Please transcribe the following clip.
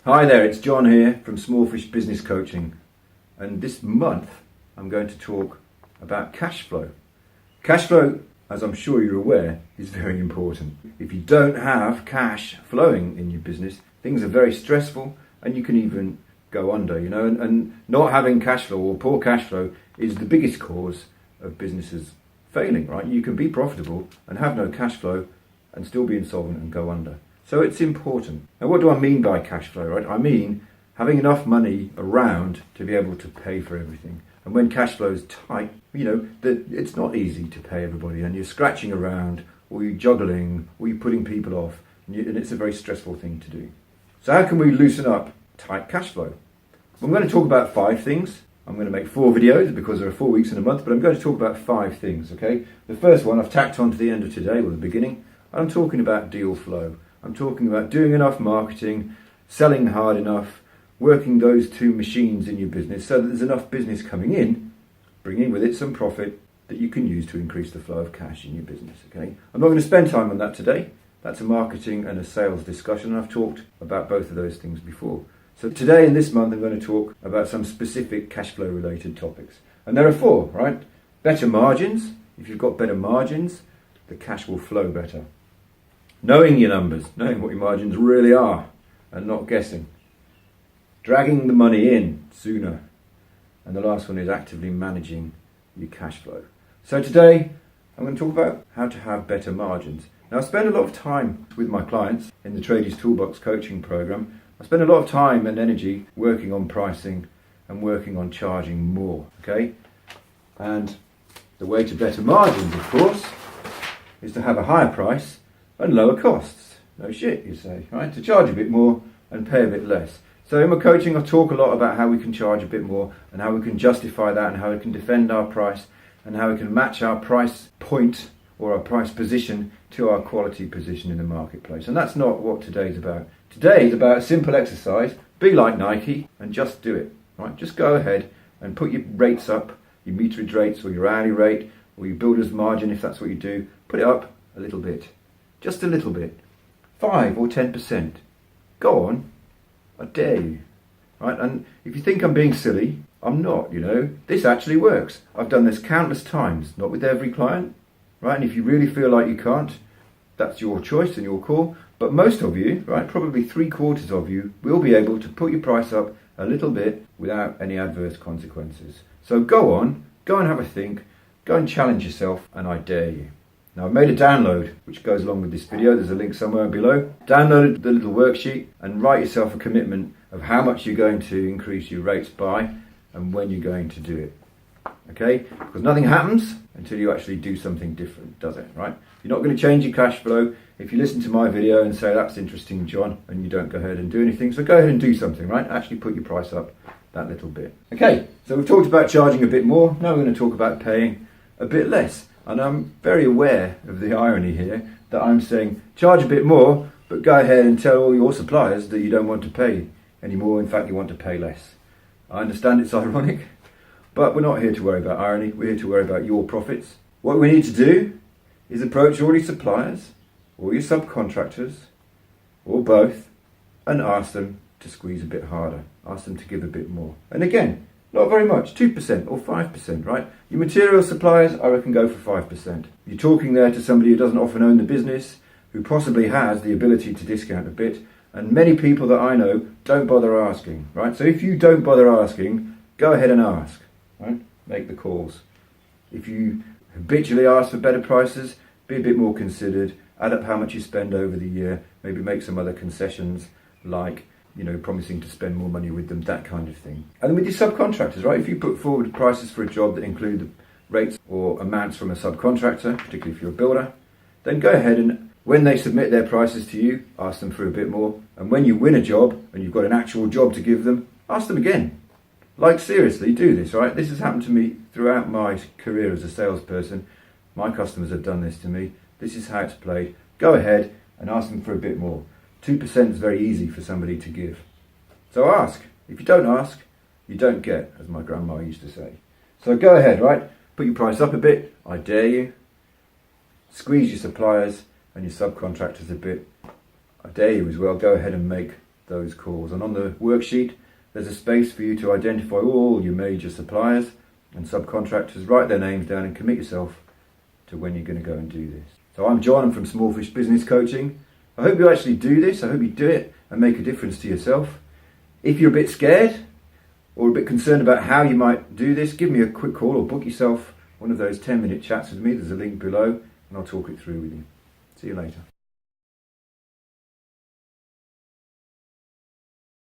Hi there, it's John here from Smallfish Business Coaching, and this month I'm going to talk about cash flow. Cash flow, as I'm sure you're aware, is very important. If you don't have cash flowing in your business, things are very stressful and you can even go under, and not having cash flow or poor cash flow is the biggest cause of businesses failing, right? You can be profitable and have no cash flow and still be insolvent and go under. So it's important. Now, what do I mean by cash flow, right? I mean having enough money around to be able to pay for everything. And when cash flow is tight, it's not easy to pay everybody, and you're scratching around, or you're juggling, or you're putting people off, and it's a very stressful thing to do. So how can we loosen up tight cash flow? Well, I'm going to talk about 5 things. I'm going to make 4 videos because there are 4 weeks in a month, but I'm going to talk about 5 things, okay? The first one I've tacked on to the end of today, or the beginning. I'm talking about deal flow. I'm talking about doing enough marketing, selling hard enough, working those 2 machines in your business so that there's enough business coming in, bringing with it some profit that you can use to increase the flow of cash in your business, okay? I'm not going to spend time on that today. That's a marketing and a sales discussion, and I've talked about both of those things before. So today and this month I'm going to talk about some specific cash flow related topics. And there are 4, right? Better margins. If you've got better margins, the cash will flow better. Knowing your numbers, knowing what your margins really are and not guessing. Dragging the money in sooner. And the last one is actively managing your cash flow. So today I'm going to talk about how to have better margins. Now, I spend a lot of time with my clients in the Tradies Toolbox coaching program. I spend a lot of time and energy working on pricing and working on charging more, okay? And the way to better margins, of course, is to have a higher price and lower costs. No shit, you say, right? To charge a bit more and pay a bit less. So in my coaching, I talk a lot about how we can charge a bit more and how we can justify that and how we can defend our price and how we can match our price point or our price position to our quality position in the marketplace. And that's not what today's about. Today is about a simple exercise. Be like Nike and just do it, right? Just go ahead and put your rates up, your meterage rates or your hourly rate or your builder's margin, if that's what you do. Put it up a little bit. Just a little bit, 5 or 10%. Go on, I dare you, right? And if you think I'm being silly, I'm not, This actually works. I've done this countless times, not with every client, right? And if you really feel like you can't, that's your choice and your call. But most of you, right, probably 3/4 of you, will be able to put your price up a little bit without any adverse consequences. So go on, go and have a think, go and challenge yourself, and I dare you. Now, I've made a download which goes along with this video. There's a link somewhere below. Download the little worksheet and write yourself a commitment of how much you're going to increase your rates by and when you're going to do it. Okay? Because nothing happens until you actually do something different, does it? Right? You're not going to change your cash flow if you listen to my video and say, that's interesting, John, and you don't go ahead and do anything. So go ahead and do something, right? Actually put your price up that little bit. Okay, so we've talked about charging a bit more. Now we're going to talk about paying a bit less. And I'm very aware of the irony here that I'm saying charge a bit more, but go ahead and tell all your suppliers that you don't want to pay anymore. In fact, you want to pay less. I understand it's ironic, but we're not here to worry about irony. We're here to worry about your profits. What we need to do is approach all your suppliers, or your subcontractors, or both, and ask them to squeeze a bit harder. Ask them to give a bit more. And again, not very much, 2% or 5%, right? Your material suppliers, I reckon, go for 5%. You're talking there to somebody who doesn't often own the business, who possibly has the ability to discount a bit, and many people that I know don't bother asking, right? So if you don't bother asking, go ahead and ask, right? Make the calls. If you habitually ask for better prices, be a bit more considered, add up how much you spend over the year, maybe make some other concessions like promising to spend more money with them, that kind of thing. And then with your subcontractors, right? If you put forward prices for a job that include the rates or amounts from a subcontractor, particularly if you're a builder, then go ahead and when they submit their prices to you, ask them for a bit more. And when you win a job and you've got an actual job to give them, ask them again. Like, seriously, do this, right? This has happened to me throughout my career as a salesperson. My customers have done this to me. This is how it's played. Go ahead and ask them for a bit more. 2% is very easy for somebody to give. So ask. If you don't ask, you don't get, as my grandma used to say. So go ahead, right? Put your price up a bit. I dare you. Squeeze your suppliers and your subcontractors a bit. I dare you as well. Go ahead and make those calls. And on the worksheet, there's a space for you to identify all your major suppliers and subcontractors, write their names down and commit yourself to when you're going to go and do this. So I'm John, I'm from Small Fish Business Coaching. I hope you actually do this. I hope you do it and make a difference to yourself. If you're a bit scared or a bit concerned about how you might do this, give me a quick call or book yourself one of those 10-minute chats with me. There's a link below and I'll talk it through with you. See you later.